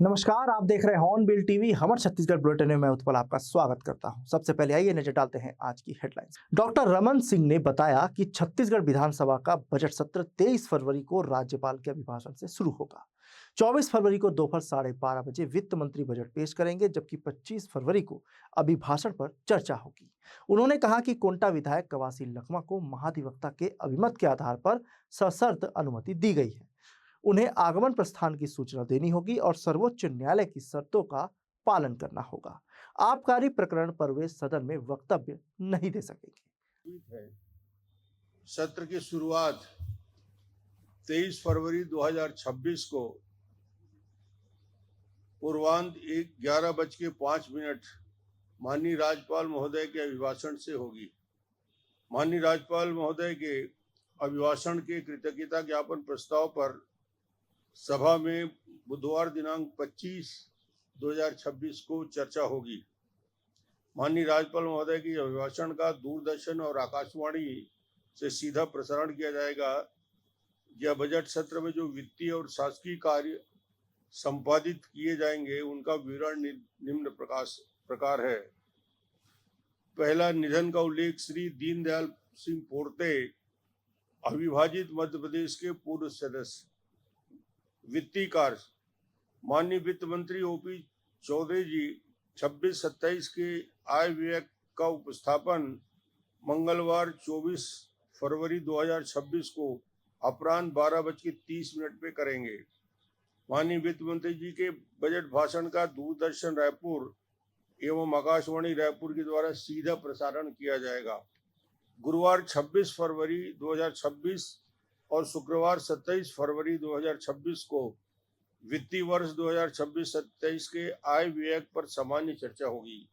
नमस्कार, आप देख रहे हैं हॉर्नबिल टीवी। हमर छत्तीसगढ़ बुलेटिन में मैं उत्पल आपका स्वागत करता हूं। सबसे पहले आइए नजर डालते हैं आज की हेडलाइंस। डॉक्टर रमन सिंह ने बताया कि छत्तीसगढ़ विधानसभा का बजट सत्र 23 फरवरी को राज्यपाल के अभिभाषण से शुरू होगा। 24 फरवरी को दोपहर 12:30 बजे वित्त मंत्री बजट पेश करेंगे, जबकि 25 फरवरी को अभिभाषण पर चर्चा होगी। उन्होंने कहा कि कोंटा विधायक कवासी लखमा को महाधिवक्ता के अभिमत के आधार पर सशर्त अनुमति दी गई है। उन्हें आगमन प्रस्थान की सूचना देनी होगी और सर्वोच्च न्यायालय की शर्तों का पालन करना होगा। आबकारी प्रकरण पर वे सदन में वक्तव्य नहीं दे सकेंगे। सत्र की शुरुआत 23 फरवरी 2026 को पूर्वांत 11:05 माननीय राज्यपाल महोदय के अभिभाषण से होगी। माननीय राज्यपाल महोदय के अभिभाषण के कृतज्ञता ज्ञापन प्रस्ताव पर सभा में बुधवार दिनांक 25/2026 को चर्चा होगी। माननीय राज्यपाल महोदय की अभिभाषण का दूरदर्शन और आकाशवाणी से सीधा प्रसारण किया जाएगा। यह बजट सत्र में जो वित्तीय और शासकीय कार्य संपादित किए जाएंगे उनका विवरण निम्न प्रकार है। पहला, निधन का उल्लेख। श्री दीनदयाल सिंह पोर्ते, अविभाजित मध्य प्रदेश के पूर्व सदस्य। वित्तीय कार्य, माननीय वित्त मंत्री ओपी चौधरी जी 26-27 के आय व्यय का उपस्थापन मंगलवार 24 फरवरी 2026 को अपराह्न 12:30 पे करेंगे। माननीय वित्त मंत्री जी के बजट भाषण का दूरदर्शन रायपुर एवं आकाशवाणी रायपुर के द्वारा सीधा प्रसारण किया जाएगा। गुरुवार 26 फरवरी 2026 और शुक्रवार 27 फरवरी 2026 को वित्तीय वर्ष 2026-27 के आय व्यय पर सामान्य चर्चा होगी।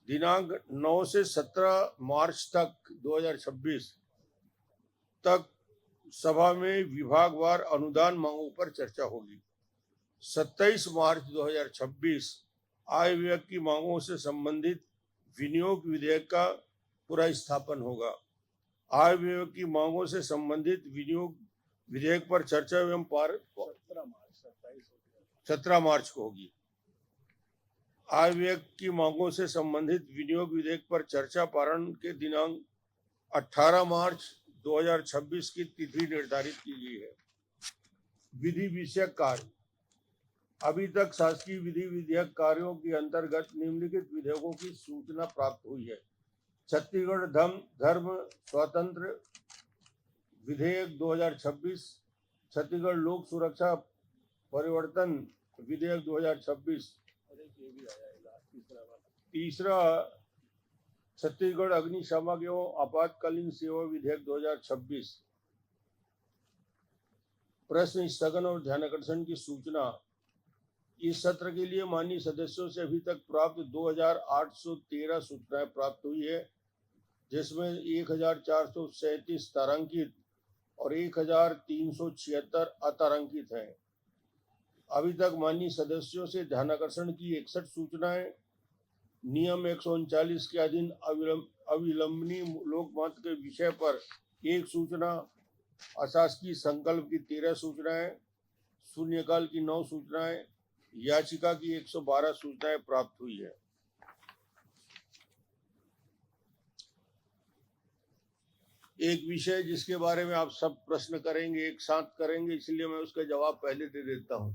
दिनांक 9 से 17 मार्च तक 2026 तक सभा में विभागवार अनुदान मांगों पर चर्चा होगी। 27 मार्च 2026 आय व्यय की मांगों से संबंधित विनियोग विधेयक का पुनर्स्थापन होगा। आय व्यय की मांगों से संबंधित विनियोग विधेयक पर चर्चा एवं 17 मार्च को होगी। आय व्यय की मांगों से संबंधित विनियोग विधेयक पर चर्चा पारण के दिनांक 18 मार्च 2026 की तिथि निर्धारित की गई है। विधि विषयक कार्य, अभी तक शासकीय विधि विधेयक कार्यों के अंतर्गत निम्नलिखित विधेयकों की सूचना प्राप्त हुई है। छत्तीसगढ़ धर्म स्वतंत्र विधेयक 2026, छत्तीसगढ़ लोक सुरक्षा परिवर्तन विधेयक 2026, तीसरा छत्तीसगढ़ अग्निशामक एवं आपातकालीन सेवा विधेयक 2026। प्रश्न स्थगन और ध्यानाकर्षण की सूचना। इस सत्र के लिए माननीय सदस्यों से अभी तक प्राप्त 2813 सूचनाएं प्राप्त हुई है, जिसमें 1437 तारांकित और 1376 अतारांकित हैं। अभी तक माननीय सदस्यों से ध्यानाकर्षण की 61 सूचनाएं, नियम 139 के अधीन अविलंबनीय लोकमत के विषय पर 1 सूचना, अशासकीय संकल्प की 13 सूचनाएं, शून्यकाल की 9 सूचनाएं, याचिका की 112 सूचनाएं प्राप्त हुई है। एक विषय जिसके बारे में आप सब प्रश्न करेंगे, एक साथ करेंगे, इसलिए मैं उसका जवाब पहले दे देता हूं,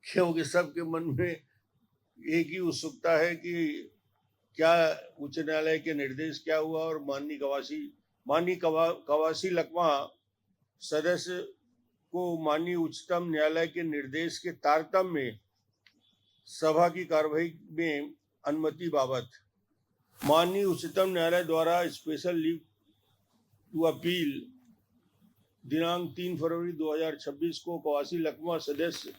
क्योंकि सबके मन में एक ही उत्सुकता है कि क्या उच्च न्यायालय के निर्देश क्या हुआ और माननीय कवासी लखमा सदस्य को माननीय उच्चतम न्यायालय के निर्देश के तारतम्य में सभा की कार्यवाही में अनुमति बाबत माननीय उच्चतम न्यायालय द्वारा स्पेशल लीव टू अपील दिनांक 3 फरवरी 2026 को कवासी लखमा सदस्य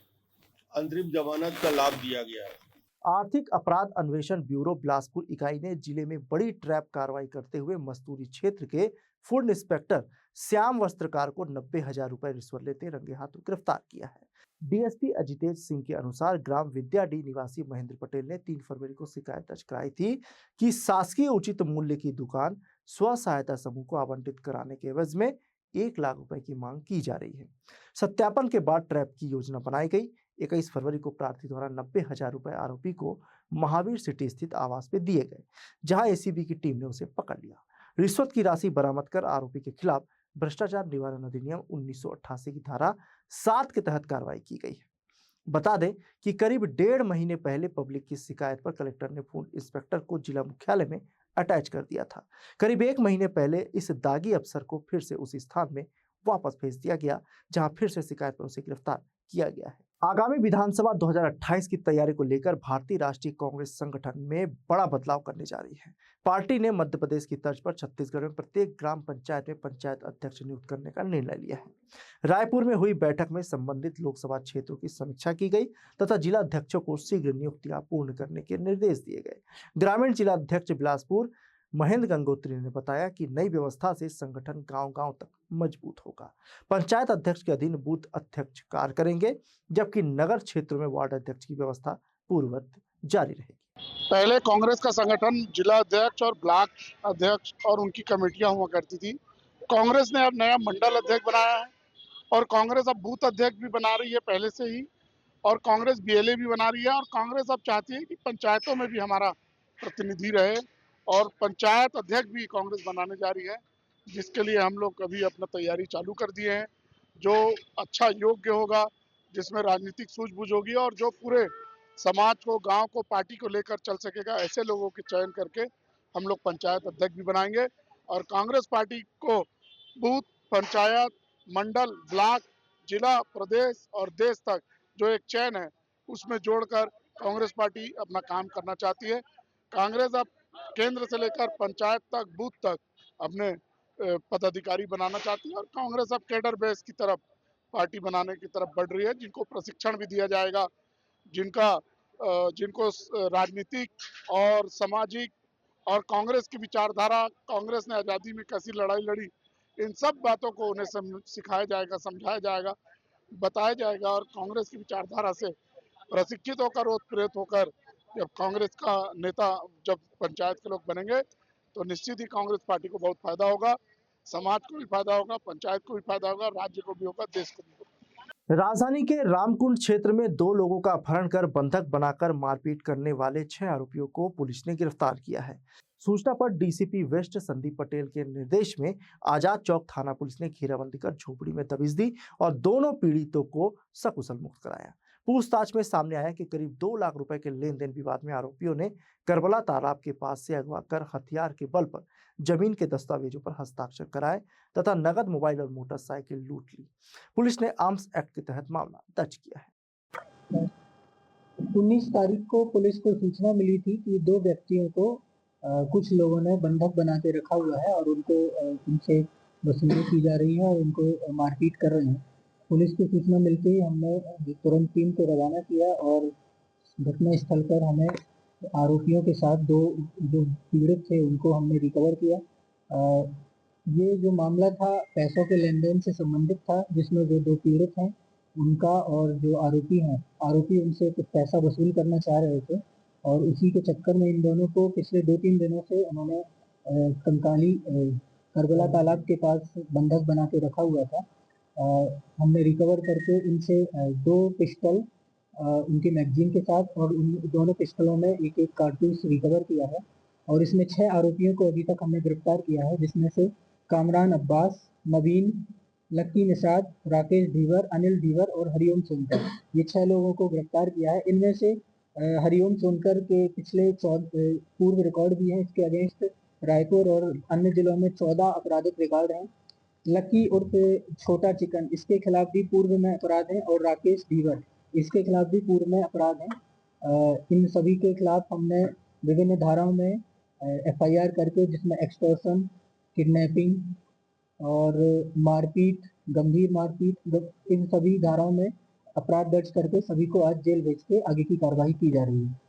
अंतरिम जमानत का लाभ दिया गया है। आर्थिक अपराध अन्वेषण ब्यूरो बिलासपुर इकाई ने जिले में बड़ी ट्रैप कार्रवाई करते हुए मस्तूरी क्षेत्र के फूड इंस्पेक्टर श्याम वस्त्रकार को 90,000 रुपए रिश्वत लेते रंगे हाथों गिरफ्तार किया है। डीएसपी अजितेश सिंह के अनुसार ग्राम विद्याडी निवासी महेंद्र पटेल ने 3 फरवरी को शिकायत दर्ज कराई थी कि शासकीय उचित मूल्य की दुकान स्व सहायता समूह को आवंटित कराने के एवज में 1 लाख रुपए की मांग की जा रही है। सत्यापन के बाद ट्रैप की योजना बनाई गई। 21 फरवरी को प्रार्थी द्वारा 90,000 रुपए आरोपी को महावीर सिटी स्थित आवास में दिए गए, जहां एसीबी की टीम ने उसे पकड़ लिया। रिश्वत की राशि बरामद कर आरोपी के खिलाफ भ्रष्टाचार निवारण अधिनियम 1988 की धारा 7 के तहत कार्रवाई की गई है। बता दें कि करीब 1.5 महीने पहले पब्लिक की शिकायत पर कलेक्टर ने फूड इंस्पेक्टर को जिला मुख्यालय में अटैच कर दिया था। करीब 1 महीने पहले इस दागी अफसर को फिर से उसी स्थान में वापस भेज दिया गया, जहां फिर से शिकायत पर उसे गिरफ्तार किया गया है। आगामी विधानसभा 2028 की तैयारी को लेकर भारतीय राष्ट्रीय कांग्रेस संगठन में बड़ा बदलाव करने जा रही है। पार्टी ने मध्य प्रदेश की तर्ज पर छत्तीसगढ़ में प्रत्येक ग्राम पंचायत में पंचायत अध्यक्ष नियुक्त करने का निर्णय लिया है। रायपुर में हुई बैठक में संबंधित लोकसभा क्षेत्रों की समीक्षा की गई तथा जिला अध्यक्षों को शीघ्र नियुक्तियां पूर्ण करने के निर्देश दिए गए। ग्रामीण जिला अध्यक्ष बिलासपुर महेंद्र गंगोत्री ने बताया कि नई व्यवस्था से संगठन गांव-गांव तक मजबूत होगा। पंचायत अध्यक्ष के अधीन बूथ अध्यक्ष कार्य करेंगे, जबकि नगर क्षेत्रों में वार्ड अध्यक्ष की व्यवस्था पूर्ववत जारी रहेगी। पहले कांग्रेस का संगठन जिला अध्यक्ष और ब्लॉक अध्यक्ष और उनकी कमेटियां हुआ करती थी। कांग्रेस ने अब नया मंडल अध्यक्ष बनाया है और कांग्रेस अब बूथ अध्यक्ष भी बना रही है पहले से ही, और कांग्रेस बीएलए भी बना रही है, और कांग्रेस अब चाहती है कि पंचायतों में भी हमारा प्रतिनिधि रहे और पंचायत अध्यक्ष भी कांग्रेस बनाने जा रही है, जिसके लिए हम लोग अभी अपना तैयारी चालू कर दिए हैं। जो अच्छा योग्य होगा, जिसमें राजनीतिक सूझबूझ होगी और जो पूरे समाज को, गांव को, पार्टी को लेकर चल सकेगा, ऐसे लोगों के चयन करके हम लोग पंचायत अध्यक्ष भी बनाएंगे। और कांग्रेस पार्टी को बूथ, पंचायत, मंडल, ब्लॉक, जिला, प्रदेश और देश तक जो एक चयन है उसमें जोड़कर कांग्रेस पार्टी अपना काम करना चाहती है। कांग्रेस अब केंद्र से लेकर पंचायत तक, बूथ तक अपने पदाधिकारी बनाना चाहती है और कांग्रेस अब कैडर बेस की तरफ पार्टी बनाने की तरफ बढ़ रही है, जिनको प्रशिक्षण भी दिया जाएगा, जिनको राजनीतिक और सामाजिक और कांग्रेस की विचारधारा, कांग्रेस ने आज़ादी में कैसी लड़ाई लड़ी, इन सब बातों को उन्हें सिखाया जाएगा, समझाया जाएगा, बताया जाएगा। और कांग्रेस की विचारधारा से प्रशिक्षित होकर, प्रेरित होकर जब कांग्रेस का नेता, जब पंचायत के लोग बनेंगे तो निश्चित ही कांग्रेस पार्टी को बहुत फायदा होगा, समाज को भी फायदा होगा, पंचायत को भी फायदा होगा, राज्य को भी होगा, देश को भी होगा। राजधानी के रामकुंड क्षेत्र में 2 लोगों का अपहरण कर बंधक बनाकर मारपीट करने वाले 6 आरोपियों को पुलिस ने गिरफ्तार किया है। सूचना पर डीसीपी वेस्ट संदीप पटेल के निर्देश में आजाद चौक थाना पुलिस ने घेराबंदी कर झोपड़ी में दबिश दी और दोनों पीड़ितों को सकुशल मुक्त कराया। पूछताछ में सामने आया कि करीब 2 लाख रुपए के लेन देन विवाद में आरोपियों ने करबला तालाब के पास से अगवा कर हथियार के बल पर जमीन के दस्तावेजों पर हस्ताक्षर कराए तथा नगद, मोबाइल और मोटरसाइकिल लूट ली। पुलिस ने आर्म्स एक्ट के तहत मामला दर्ज किया है। 19 तारीख को पुलिस को सूचना मिली थी कि 2 व्यक्तियों को कुछ लोगों ने बंधक बना के रखा हुआ है और उनको उनसे वसूली की जा रही है और उनको मारपीट कर रहे हैं। पुलिस को सूचना मिलते ही हमने तुरंत टीम को रवाना किया और घटना स्थल पर हमें आरोपियों के साथ 2 जो पीड़ित थे उनको हमने रिकवर किया। ये जो मामला था पैसों के लेन देन से संबंधित था, जिसमें जो 2 पीड़ित हैं उनका और जो आरोपी उनसे कुछ पैसा वसूल करना चाह रहे थे और उसी के चक्कर में इन दोनों को पिछले 2-3 दिनों से उन्होंने कंकाली करबला तालाब के पास बंधक बना के रखा हुआ था। हमने रिकवर करके इनसे 2 पिस्टल उनकी मैगजीन के साथ और उन दोनों पिस्टलों में एक कारतूस रिकवर किया है और इसमें 6 आरोपियों को अभी तक हमने गिरफ्तार किया है, जिसमें से कामरान अब्बास, नवीन, लक्की निषाद, राकेश धीवर, अनिल धीवर और हरिओम सोनकर, ये 6 लोगों को गिरफ्तार किया है। इनमें से हरिओम सोनकर के पिछले पूर्व रिकॉर्ड भी हैं, इसके अगेंस्ट रायपुर और अन्य जिलों में 14 आपराधिक रिकॉर्ड हैं। लक्की उर्फ छोटा चिकन, इसके खिलाफ भी पूर्व में अपराध हैं और राकेश धीवर, इसके खिलाफ भी पूर्व में अपराध हैं। इन सभी के खिलाफ हमने विभिन्न धाराओं में FIR करके, जिसमें एक्सटॉर्शन, किडनैपिंग और मारपीट, गंभीर मारपीट, इन सभी धाराओं में अपराध दर्ज करके सभी को आज जेल भेज के आगे की कार्रवाई की जा रही है।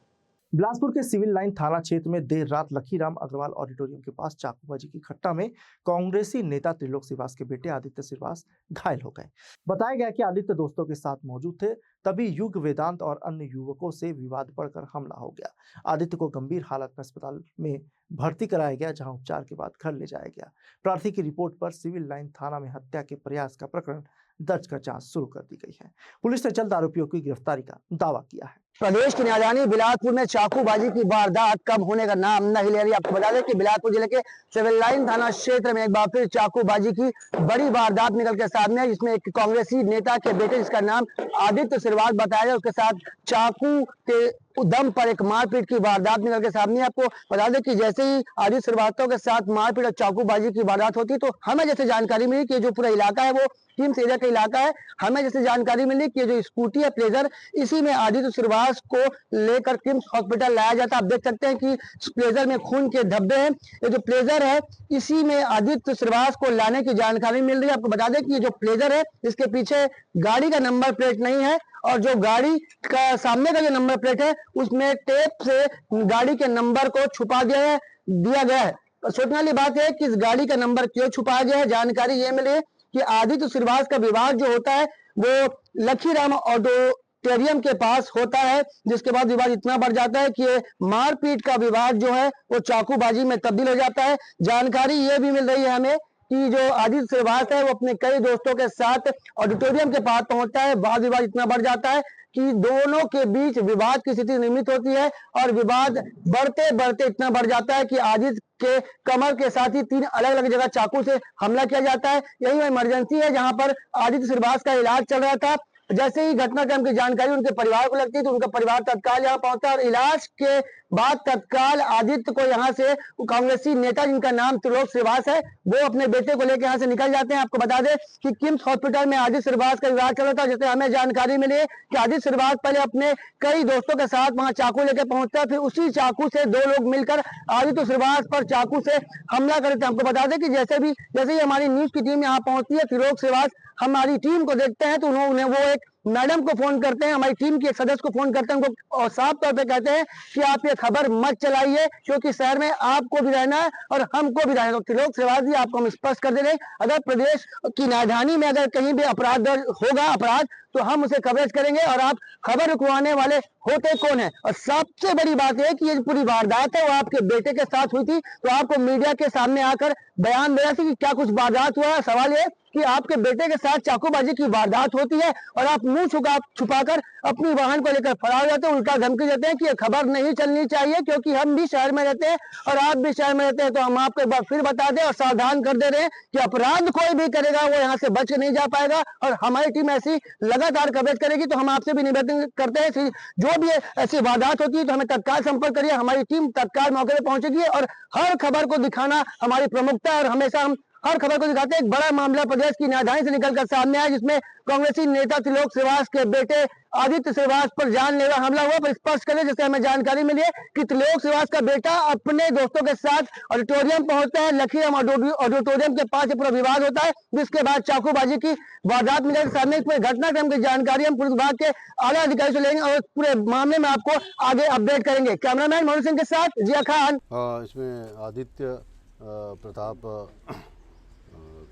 बिलासपुर के सिविल लाइन थाना क्षेत्र में देर रात लखीराम अग्रवाल ऑडिटोरियम के पास चाकूबाजी की घटना में कांग्रेसी नेता त्रिलोक श्रीवास के बेटे आदित्य श्रीवास घायल हो गए। बताया गया कि आदित्य दोस्तों के साथ मौजूद थे, तभी युग वेदांत और अन्य युवकों से विवाद बढ़कर हमला हो गया। आदित्य को गंभीर हालत में अस्पताल में भर्ती कराया गया, जहां उपचार के बाद घर ले जाया गया। प्रार्थी की रिपोर्ट पर सिविल लाइन थाना में हत्या के प्रयास का प्रकरण दर्ज कर जांच शुरू कर दी गई है। पुलिस ने जल्द आरोपियों की गिरफ्तारी का दावा किया है। प्रदेश की राजधानी बिलासपुर में चाकूबाजी की वारदात कम होने का नाम नहीं ले रही। आपको बता दें कि बिलासपुर जिले के सिविल लाइन थाना क्षेत्र में एक बार फिर चाकूबाजी की बड़ी वारदात निकल के सामने है, जिसमें एक कांग्रेसी नेता के बेटे जिसका नाम आदित्य श्रीवास बताया जाए, उसके साथ चाकू के दम पर एक मारपीट की वारदात निकल के सामने। आपको बता दें कि जैसे ही आदित्य श्रीवास्तव के साथ मारपीट और चाकूबाजी की वारदात होती तो हमें जैसे जानकारी मिली कि जो पूरा इलाका है वो किम्स एरिया का इलाका है। हमें जैसे जानकारी मिली कि जो स्कूटी है प्लेजर, इसी में आदित्य श्रीवास को लेकर किम्स हॉस्पिटल लाया जाता है। आप देख सकते हैं कि इस प्लेजर में खून के धब्बे हैं। ये जो प्लेजर है इसी में आदित्य श्रीवास को लाने की जानकारी मिल रही है। आपको बता दें कि ये जो प्लेजर है इसके पीछे गाड़ी का नंबर प्लेट नहीं है, और जो गाड़ी का सामने का जो नंबर प्लेट है उसमें टेप से गाड़ी के नंबर को छुपा दिया गया है। सोचने वाली बात है कि इस गाड़ी का नंबर क्यों छुपाया गया है। जानकारी ये मिली है कि आदित्य श्रीवास का विवाह जो होता है वो लखीराम ऑडिटोरियम के पास होता है, जिसके बाद विवाद इतना बढ़ जाता है कि मारपीट का विवाद जो है वो चाकूबाजी में तब्दील हो जाता है। जानकारी ये भी मिल रही है हमें कि जो आदित्य श्रीवास है वो अपने कई दोस्तों के साथ ऑडिटोरियम के पास पहुंचता है। वाद विवाद इतना बढ़ जाता है कि दोनों के बीच विवाद की स्थिति निर्मित होती है, और विवाद बढ़ते बढ़ते इतना बढ़ जाता है कि आदित्य के कमर के साथ ही 3 अलग अलग जगह चाकू से हमला किया जाता है। यही वो इमरजेंसी है जहां पर आदित्य श्रीवास का इलाज चल रहा था। जैसे ही घटनाक्रम की जानकारी उनके परिवार को लगती है तो उनका परिवार तत्काल यहाँ पहुंचता है, और इलाज के बाद तत्काल आदित्य को यहाँ से कांग्रेसी नेता जिनका नाम त्रिलोक श्रीवास है वो अपने बेटे को लेकर यहाँ से निकल जाते हैं। आपको बता दें कि किम्स हॉस्पिटल में आदित्य श्रीवास का इलाज चल रहा था। जैसे हमें जानकारी मिली कि आदित्य श्रीवास पहले अपने कई दोस्तों के साथ वहां चाकू लेकर पहुंचता है, फिर उसी चाकू से 2 लोग मिलकर आदित्य श्रीवास पर चाकू से हमला करते हैं। आपको बता दें कि जैसे ही हमारी न्यूज की टीम यहाँ पहुंचती है, त्रिलोक श्रीवास हमारी टीम को देखते हैं तो उन्होंने वो एक मैडम को फोन करते हैं, हमारी टीम के एक सदस्य को फोन करते हैं उनको, और साफ तौर पे कहते हैं कि आप ये खबर मत चलाइए क्योंकि शहर में आपको भी रहना है और हमको भी रहना है। तो त्रिलोक श्रीवास जी आपको हम स्पष्ट कर दे रहे हैं, अगर प्रदेश की राजधानी में अगर कहीं भी अपराध होगा तो हम उसे कवरेज करेंगे, और आप खबर रुकवाने वाले होते कौन है। और सबसे बड़ी बात है कि ये पूरी वारदात है वो आपके बेटे के साथ हुई थी, तो आपको मीडिया के सामने आकर बयान देना चाहिए कि क्या कुछ वारदात हुआ है। सवाल ये कि आपके बेटे के साथ चाकूबाजी की वारदात होती है और आप मुंह छुपाकर अपनी वाहन को लेकर फरार हो जाते हैं, उल्टा धमकी देते हैं कि ये खबर नहीं चलनी चाहिए क्योंकि हम भी शहर में रहते हैं और आप भी शहर में रहते हैं। तो हम आपको एक बार फिर बता दें और सावधान कर दे रहे हैं कि अपराध कोई भी करेगा वो यहाँ से बच के नहीं जा पाएगा, और हमारी टीम ऐसी लगातार कवरेज करेगी। तो हम आपसे भी निवेदन करते हैं जो भी ऐसी वारदात होती है तो हमें तत्काल संपर्क करिए, हमारी टीम तत्काल मौके पर पहुंचेगी, और हर खबर को दिखाना हमारी प्रमुखता है और हमेशा हम हर खबर को दिखाते हैं। एक बड़ा मामला प्रदेश की राजधानी से निकलकर सामने आया जिसमें कांग्रेसी नेता त्रिलोक श्रीवास के बेटे आदित्य श्रीवास पर जानलेवा हमला हुआ। पर स्पष्ट करें, जैसे हमें जानकारी मिली है कि त्रिलोक श्रीवास का बेटा अपने दोस्तों के साथ ऑडिटोरियम पहुंचता है, लखीराम ऑडिटोरियम के पास पूरा विवाद होता है, जिसके बाद चाकूबाजी की वारदात मिले सामने। इस घटनाक्रम की जानकारी हम पुलिस विभाग के आला अधिकारी से लेंगे और पूरे मामले में आपको आगे अपडेट करेंगे। कैमरामैन मोहन सिंह के साथ जिया खान। इसमें आदित्य प्रताप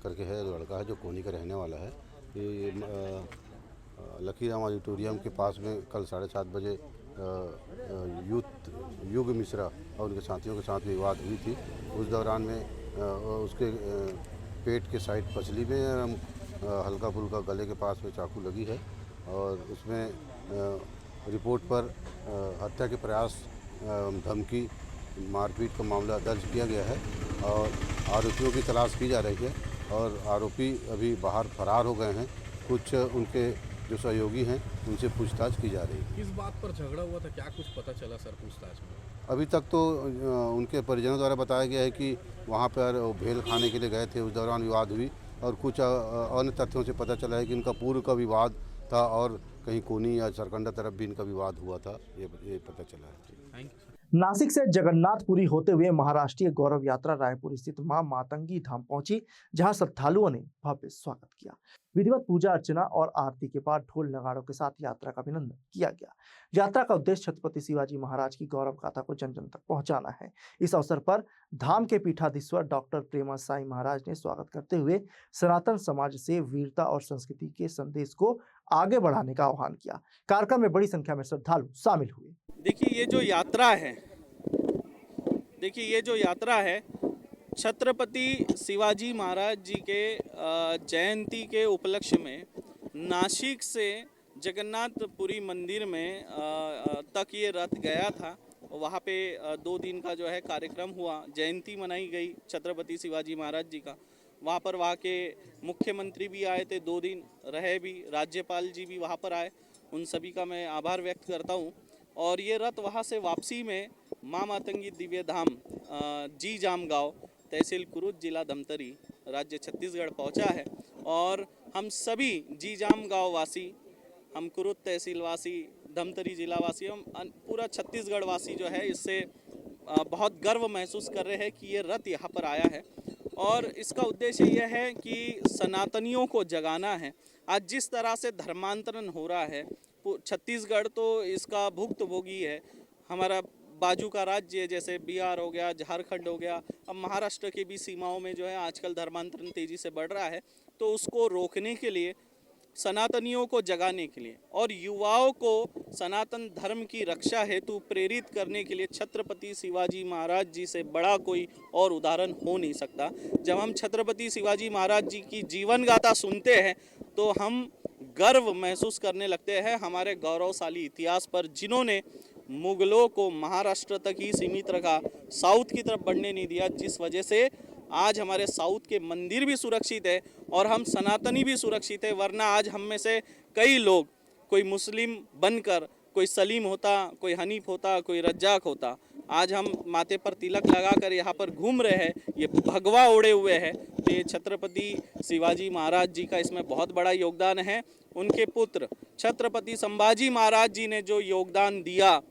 करके है, लड़का है जो कोनी का रहने वाला है। ये लखीराम ऑडिटोरियम के पास में कल 7:30 बजे युग मिश्रा और उनके साथियों के साथ विवाद हुई थी। उस दौरान में उसके पेट के साइड पसली में हल्का फुल्का गले के पास में चाकू लगी है, और उसमें रिपोर्ट पर हत्या के प्रयास, धमकी, मारपीट का मामला दर्ज किया गया है और आरोपियों की तलाश की जा रही है, और आरोपी अभी बाहर फरार हो गए हैं। कुछ उनके जो सहयोगी हैं उनसे पूछताछ की जा रही है। किस बात पर झगड़ा हुआ था, क्या कुछ पता चला सर पूछताछ में? अभी तक तो उनके परिजनों द्वारा बताया गया है कि वहाँ पर भेल खाने के लिए गए थे, उस दौरान विवाद हुई, और कुछ अन्य तथ्यों से पता चला है कि इनका पूर्व का विवाद था और कहीं कोनी या सरकंडा तरफ भी इनका विवाद हुआ था, ये पता चला है। Thank you. नासिक से जगन्नाथपुरी होते हुए महाराष्ट्रीय गौरव यात्रा रायपुर स्थित मां मातंगी धाम पहुंची, जहां श्रद्धालुओं ने भव्य स्वागत किया। विधिवत पूजा अर्चना और आरती के बाद ढोल नगाड़ों के साथ यात्रा का अभिनंदन किया गया। यात्रा का उद्देश्य छत्रपति शिवाजी महाराज की गौरव गाथा को जन जन तक पहुंचाना है। इस अवसर पर धाम के पीठाधीश्वर डॉक्टर प्रेमा साई महाराज ने स्वागत करते हुए सनातन समाज से वीरता और संस्कृति के संदेश को आगे बढ़ाने का आह्वान किया। कार्यक्रम में बड़ी संख्या में श्रद्धालु शामिल हुए। देखिए ये जो यात्रा है छत्रपति शिवाजी महाराज जी के जयंती के उपलक्ष्य में नासिक से जगन्नाथपुरी मंदिर में तक ये रथ गया था। वहाँ पे 2 दिन का जो है कार्यक्रम हुआ, जयंती मनाई गई छत्रपति शिवाजी महाराज जी का। वहाँ पर वहाँ के मुख्यमंत्री भी आए थे, 2 दिन रहे भी, राज्यपाल जी भी वहाँ पर आए, उन सभी का मैं आभार व्यक्त करता हूँ। और ये रथ वहाँ से वापसी में माँ मातंगी दिव्य धाम जी जाम गाँव, तहसील कुरुद, जिला धमतरी, राज्य छत्तीसगढ़ पहुँचा है। और हम सभी जी जाम गाँव वासी, हम कुरुद तहसील वासी, धमतरी जिला वासी, हम पूरा छत्तीसगढ़ वासी जो है इससे बहुत गर्व महसूस कर रहे हैं कि ये रथ यहाँ पर आया है। और इसका उद्देश्य यह है कि सनातनियों को जगाना है। आज जिस तरह से धर्मांतरण हो रहा है, छत्तीसगढ़ तो इसका भुक्तभोगी है। हमारा बाजू का राज्य जैसे बिहार हो गया, झारखंड हो गया, अब महाराष्ट्र के भी सीमाओं में जो है आजकल धर्मांतरण तेज़ी से बढ़ रहा है। तो उसको रोकने के लिए, सनातनियों को जगाने के लिए और युवाओं को सनातन धर्म की रक्षा हेतु प्रेरित करने के लिए छत्रपति शिवाजी महाराज जी से बड़ा कोई और उदाहरण हो नहीं सकता। जब हम छत्रपति शिवाजी महाराज जी की जीवन गाथा सुनते हैं तो हम गर्व महसूस करने लगते हैं हमारे गौरवशाली इतिहास पर, जिन्होंने मुगलों को महाराष्ट्र तक ही सीमित रखा, साउथ की तरफ बढ़ने नहीं दिया, जिस वजह से आज हमारे साउथ के मंदिर भी सुरक्षित है और हम सनातनी भी सुरक्षित है। वरना आज हम में से कई लोग, कोई मुस्लिम बनकर कोई सलीम होता, कोई हनीफ होता, कोई रज्जाक होता। आज हम माथे पर तिलक लगाकर यहाँ पर घूम रहे हैं, ये भगवा ओढ़े हुए हैं। तो ये छत्रपति शिवाजी महाराज जी का इसमें बहुत बड़ा योगदान है। उनके पुत्र छत्रपति संभाजी महाराज जी ने जो योगदान दिया,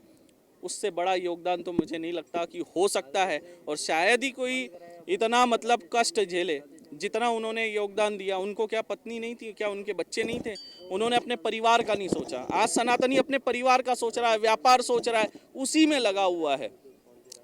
उससे बड़ा योगदान तो मुझे नहीं लगता कि हो सकता है। और शायद ही कोई इतना मतलब कष्ट झेले जितना उन्होंने योगदान दिया। उनको क्या पत्नी नहीं थी, क्या उनके बच्चे नहीं थे? उन्होंने अपने परिवार का नहीं सोचा। आज सनातनी अपने परिवार का सोच रहा है, व्यापार सोच रहा है, उसी में लगा हुआ है।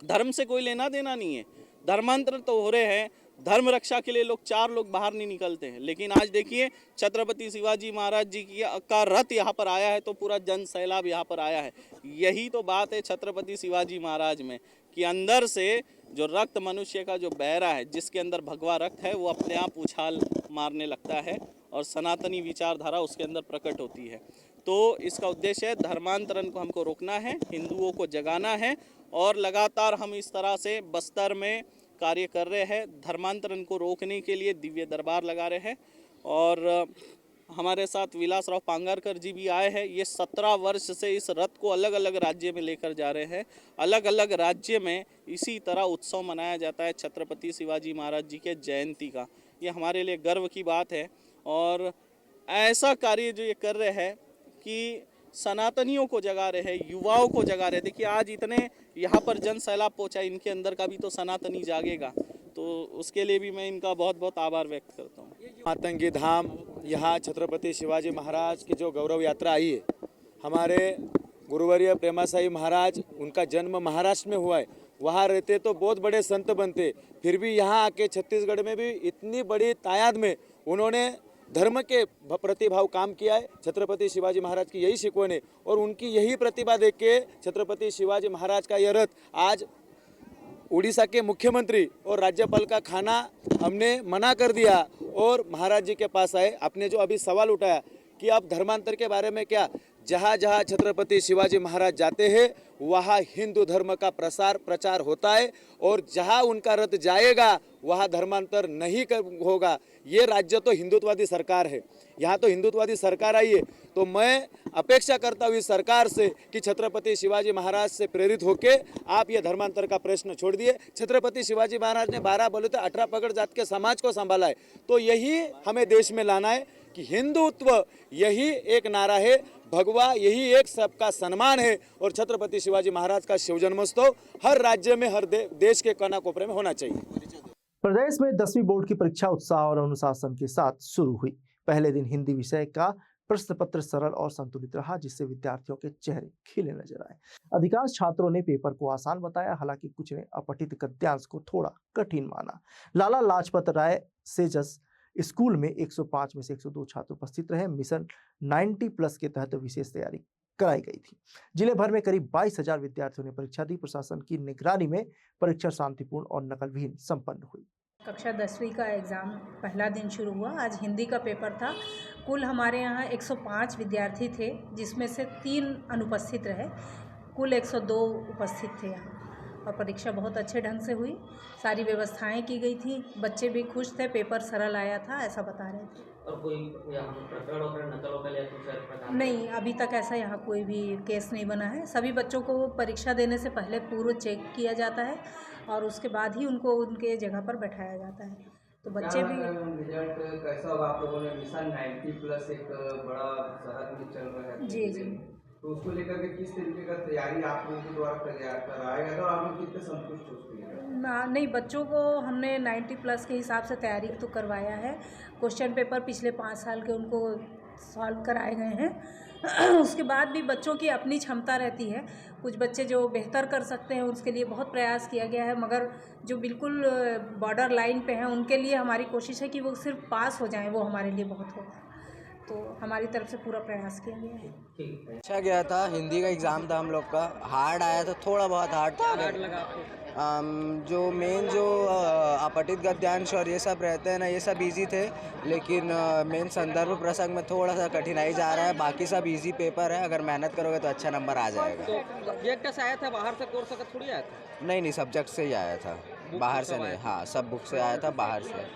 धर्म से कोई लेना देना नहीं है। धर्मांतरण तो हो रहे हैं, धर्म रक्षा के लिए लोग 4 लोग बाहर नहीं निकलते हैं, लेकिन आज देखिए छत्रपति शिवाजी महाराज जी का रथ यहाँ पर आया है तो पूरा जन सैलाब यहाँ पर आया है। यही तो बात है छत्रपति शिवाजी महाराज में कि अंदर से जो रक्त मनुष्य का जो बह रहा है, जिसके अंदर भगवा रक्त है, वो अपने आप उछाल मारने लगता है और सनातनी विचारधारा उसके अंदर प्रकट होती है। तो इसका उद्देश्य है धर्मांतरण को हमको रोकना है, हिंदुओं को जगाना है। और लगातार हम इस तरह से बस्तर में कार्य कर रहे हैं, धर्मांतरण को रोकने के लिए दिव्य दरबार लगा रहे हैं। और हमारे साथ विलास राव पांगारकर जी भी आए हैं। ये 17 वर्ष से इस रथ को अलग अलग राज्य में लेकर जा रहे हैं। अलग अलग राज्य में इसी तरह उत्सव मनाया जाता है छत्रपति शिवाजी महाराज जी के जयंती का। ये हमारे लिए गर्व की बात है। और ऐसा कार्य जो ये कर रहे हैं कि सनातनियों को जगा रहे हैं, युवाओं को जगा रहे हैं। देखिए आज इतने यहाँ पर जन सैलाब पहुँचा, इनके अंदर का भी तो सनातनी जागेगा। तो उसके लिए भी मैं इनका बहुत बहुत आभार व्यक्त करता हूँ। मातंगी धाम, यहाँ छत्रपति शिवाजी महाराज की जो गौरव यात्रा आई है, हमारे गुरुवर्य प्रेमासाई महाराज, उनका जन्म महाराष्ट्र में हुआ है। वहाँ रहते तो बहुत बड़े संत बनते, फिर भी यहाँ आके छत्तीसगढ़ में भी इतनी बड़ी तादाद में उन्होंने धर्म के प्रतिभाव काम किया है। छत्रपति शिवाजी महाराज की यही शिकवण है और उनकी यही प्रतिभा देख के छत्रपति शिवाजी महाराज का यह रथ आज उड़ीसा के मुख्यमंत्री और राज्यपाल का खाना हमने मना कर दिया और महाराज जी के पास आए। आपने जो अभी सवाल उठाया कि आप धर्मांतर के बारे में क्या, जहाँ जहाँ छत्रपति शिवाजी महाराज जाते हैं वहाँ हिंदू धर्म का प्रचार होता है और जहाँ उनका रथ जाएगा वहाँ धर्मांतर नहीं होगा। ये राज्य तो हिंदुत्ववादी सरकार है, यहाँ तो हिंदुत्ववादी सरकार आई है। तो मैं अपेक्षा करता हूँ इस सरकार से कि छत्रपति शिवाजी महाराज से प्रेरित होके आप ये धर्मांतर का प्रश्न छोड़ दिए। छत्रपति शिवाजी महाराज ने 12 बलूते 18 पगड़ जात के समाज को संभाला है। तो यही हमें देश में लाना है कि हिंदुत्व यही एक नारा है, भगवा यही एक सबका सम्मान है और छत्रपति शिवाजी महाराज का शिव जन्मोत्सव हर राज्य में, हर देश के कोना कोपरे में होना चाहिए। प्रदेश में 10वीं बोर्ड की परीक्षा उत्साह और अनुशासन के साथ शुरू हुई। पहले दिन हिंदी विषय का प्रश्न पत्र सरल और संतुलित रहा, जिससे विद्यार्थियों के चेहरे खिले नजर आए। अधिकांश छात्रों ने पेपर को आसान बताया, हालांकि कुछ ने अपठित गद्यांश को थोड़ा कठिन माना। लाला लाजपत राय सेजस स्कूल में 105 में से 102 छात्र उपस्थित रहे। मिशन 90+ के तहत विशेष तैयारी कराई गई थी। जिले भर में करीब 22,000 विद्यार्थियों ने परीक्षा दी। प्रशासन की निगरानी में परीक्षा शांतिपूर्ण और नकलविहीन संपन्न हुई। कक्षा 10वीं का एग्ज़ाम पहला दिन शुरू हुआ। आज हिंदी का पेपर था। कुल हमारे यहाँ 105 विद्यार्थी थे, जिसमें से 3 अनुपस्थित रहे। कुल 102 उपस्थित थे यहाँ, और परीक्षा बहुत अच्छे ढंग से हुई। सारी व्यवस्थाएं की गई थी। बच्चे भी खुश थे, पेपर सरल आया था, ऐसा बता रहे थे। और कोई यहाँ प्रकरण होकर नकल वकल या कुछ प्रकार? नहीं, अभी तक ऐसा यहाँ कोई भी केस नहीं बना है। सभी बच्चों को परीक्षा देने से पहले पूर्व चेक किया जाता है और उसके बाद ही उनको उनके जगह पर बैठाया जाता है। तो बच्चे भी रिजल्ट कैसा होगा? आप लोगों ने मिशन 90+ एक बड़ा शहर में चल रहा है जी जी, तो उसको लेकर के किस तरीके का तैयारी आप लोगों के द्वारा कराया गया था और आप लोग कितने संतुष्ट हो उसको लेकर? नहीं, बच्चों को हमने 90+ के हिसाब से तैयारी तो करवाया है। क्वेश्चन पेपर पिछले 5 साल के उनको सॉल्व कराए गए हैं। उसके बाद भी बच्चों की अपनी क्षमता रहती है। कुछ बच्चे जो बेहतर कर सकते हैं उसके लिए बहुत प्रयास किया गया है, मगर जो बिल्कुल बॉर्डर लाइन पे हैं उनके लिए हमारी कोशिश है कि वो सिर्फ पास हो जाएं, वो हमारे लिए बहुत होगा। तो हमारी तरफ से पूरा प्रयास किया गया है। अच्छा गया था। हिंदी का एग्ज़ाम था हम लोग का। हार्ड आया था, थोड़ा बहुत हार्ड था। जो मेन जो अपठित गद्यांश और ये सब रहते हैं ना, ये सब इजी थे, लेकिन मेन संदर्भ प्रसंग में थोड़ा सा कठिनाई जा रहा है। बाकी सब इजी पेपर है, अगर मेहनत करोगे तो अच्छा नंबर आ जाएगा। तो सब्जेक्ट से आया था बाहर से, कोर्स का थोड़ी आया था? नहीं, सब्जेक्ट से ही आया था, बाहर से नहीं। हाँ, सब बुक से आया था, बाहर से।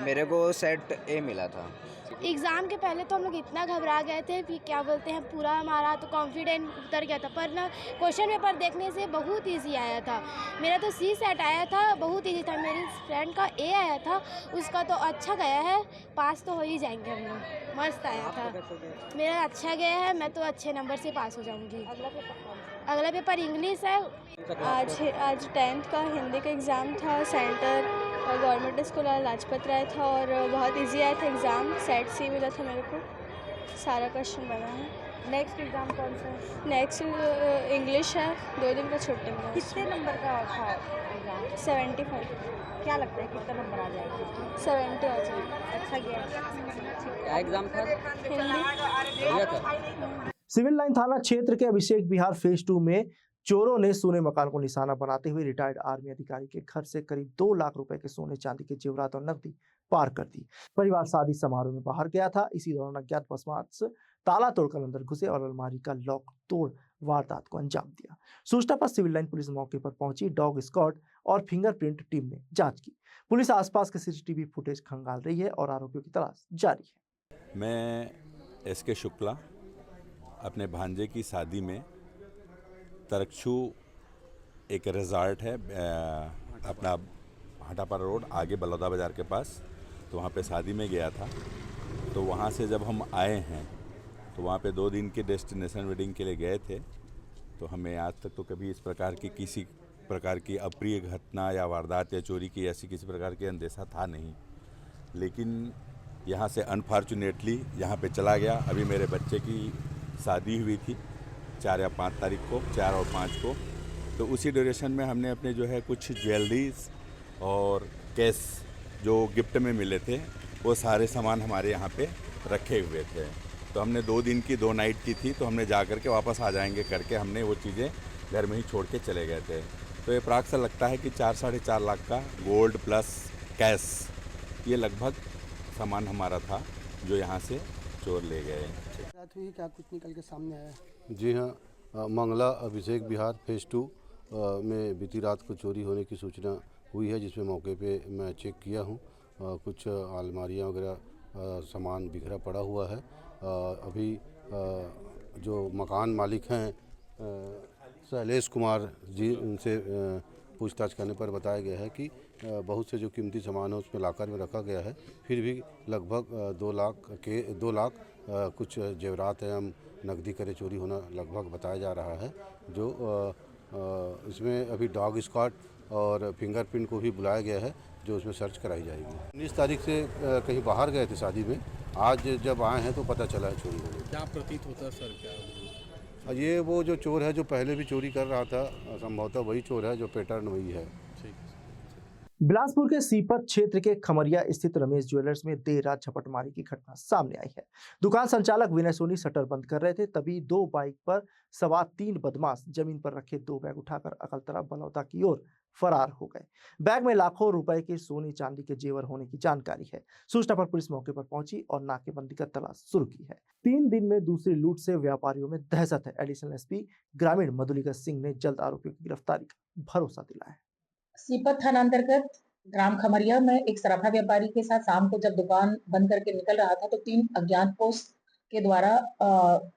मेरे को सेट ए मिला था। एग्ज़ाम के पहले तो हम लोग इतना घबरा गए थे कि क्या बोलते हैं, पूरा हमारा तो कॉन्फिडेंस उतर गया था। पर ना क्वेश्चन पेपर देखने से बहुत इजी आया था। मेरा तो सी सेट आया था, बहुत इजी था। मेरी फ्रेंड का ए आया था, उसका तो अच्छा गया है। पास तो हो ही जाएंगे हम लोग। मस्त आया था। मेरा अच्छा गया है, मैं तो अच्छे नंबर से पास हो जाऊँगी। अगला पेपर इंग्लिश है। आज 10th का हिंदी का एग्ज़ाम था। Centre government school Lajpat Rai था और बहुत इजी आया था एग्ज़ाम। सेट सी मिला था मेरे को, सारा क्वेश्चन बना है। नेक्स्ट एग्ज़ाम कौन सा है? नेक्स्ट इंग्लिश है। 2 दिन का छुट्टी मिला। कितने नंबर का था एग्ज़ाम? 75। क्या लगता है कितना नंबर आ जाएगा? 70 आ जाएगा। अच्छा गया। क्या एग्जाम था? हिंदी। सिविल लाइन थाना क्षेत्र के अभिषेक विहार फेज 2 में चोरों ने सोने मकान को निशाना बनाते हुए रिटायर्ड आर्मी अधिकारी के घर से करीब 2 लाख रुपए के सोने चांदी के जेवरात और नकदी पार कर दी। परिवार शादी समारोह में बाहर गया था। इसी दौरान अज्ञात बदमाश ताला तोड़कर अंदर घुसे और अलमारी का लॉक तोड़ वारदात को अंजाम दिया। सूचना पर सिविल लाइन पुलिस मौके पर पहुंची। डॉग स्क्वाड और फिंगरप्रिंट टीम ने जांच की। पुलिस आसपास के सीसीटीवी फुटेज खंगाल रही है और आरोपियों की तलाश जारी है। मैं SK शुक्ला अपने भांजे की शादी में तरक्षू एक रिजॉर्ट है अपना हाटापारा रोड आगे बलौदा बाज़ार के पास, तो वहाँ पे शादी में गया था। तो वहाँ से जब हम आए हैं तो वहाँ पे 2 दिन के डेस्टिनेशन वेडिंग के लिए गए थे। तो हमें आज तक तो कभी इस प्रकार की किसी प्रकार की अप्रिय घटना या वारदात या चोरी की ऐसी किसी प्रकार की अंदेशा था नहीं, लेकिन यहाँ से अनफॉर्चुनेटली यहाँ पे चला गया। अभी मेरे बच्चे की शादी हुई थी 4 या 5 तारीख को, 4 और 5 को। तो उसी ड्यूरेशन में हमने अपने जो है कुछ ज्वेलरीज और कैश जो गिफ्ट में मिले थे वो सारे सामान हमारे यहाँ पे रखे हुए थे। तो हमने 2 दिन की 2 नाइट की थी, तो हमने जा कर के वापस आ जाएंगे करके हमने वो चीज़ें घर में ही छोड़ के चले गए थे। तो ये प्राक से लगता है कि 4 साढ़े 4 लाख का गोल्ड प्लस कैश, ये लगभग सामान हमारा था जो यहाँ से चोर ले गए। क्या कुछ निकल के सामने आया? जी हाँ, मंगला अभिषेक विहार फेज 2 में बीती रात को चोरी होने की सूचना हुई है, जिसमें मौके पे मैं चेक किया हूँ। कुछ अलमारियाँ वगैरह सामान बिखरा पड़ा हुआ है। अभी जो मकान मालिक हैं शैलेश कुमार जी, उनसे पूछताछ करने पर बताया गया है कि बहुत से जो कीमती सामान है उसमें लॉकर में रखा गया है। फिर भी लगभग 2 लाख कुछ जेवरात एवं नकदी करे चोरी होना लगभग बताया जा रहा है। जो इसमें अभी डॉग स्क्वाड और फिंगरप्रिंट को भी बुलाया गया है, जो उसमें सर्च कराई जाएगी। 19 तारीख से कहीं बाहर गए थे शादी में, आज जब आए हैं तो पता चला है चोरी होने। क्या प्रतीत होता है सर? क्या ये वो जो चोर है जो पहले भी चोरी कर रहा था, संभवतः वही चोर है, जो पैटर्न वही है। बिलासपुर के सीपत क्षेत्र के खमरिया स्थित रमेश ज्वेलर्स में देर रात झपटमारी की घटना सामने आई है। दुकान संचालक विनय सोनी शटर बंद कर रहे थे, तभी दो बाइक पर सवार 3 बदमाश जमीन पर रखे 2 बैग उठाकर अकलतरा बलौदा की ओर फरार हो गए। बैग में लाखों रुपए के सोने चांदी के जेवर होने की जानकारी है। सूचना पर पुलिस मौके पर पहुंची और नाकेबंदी कर तलाश शुरू की है। 3 दिन में दूसरी लूट से व्यापारियों में दहशत है। एडिशनल एसपी ग्रामीण मधुलिका सिंह ने जल्द आरोपियों की गिरफ्तारी का भरोसा दिलाया है। सीपत थाना अंतर्गत ग्राम खमरिया में एक सराफा व्यापारी के साथ शाम को जब दुकान बंद करके निकल रहा था तो 3 अज्ञात पोस्ट के द्वारा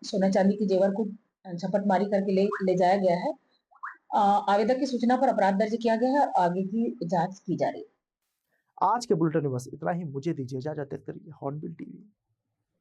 सोने चांदी के जेवर को झपटमारी करके ले जाया गया है। आवेदक की सूचना पर अपराध दर्ज किया गया है। आगे की जांच की जा रही है। आज के बुलेटिन में बस इतना ही। मुझे दीजिए इजाजत। देखते रहिए हॉर्नबिल टीवी।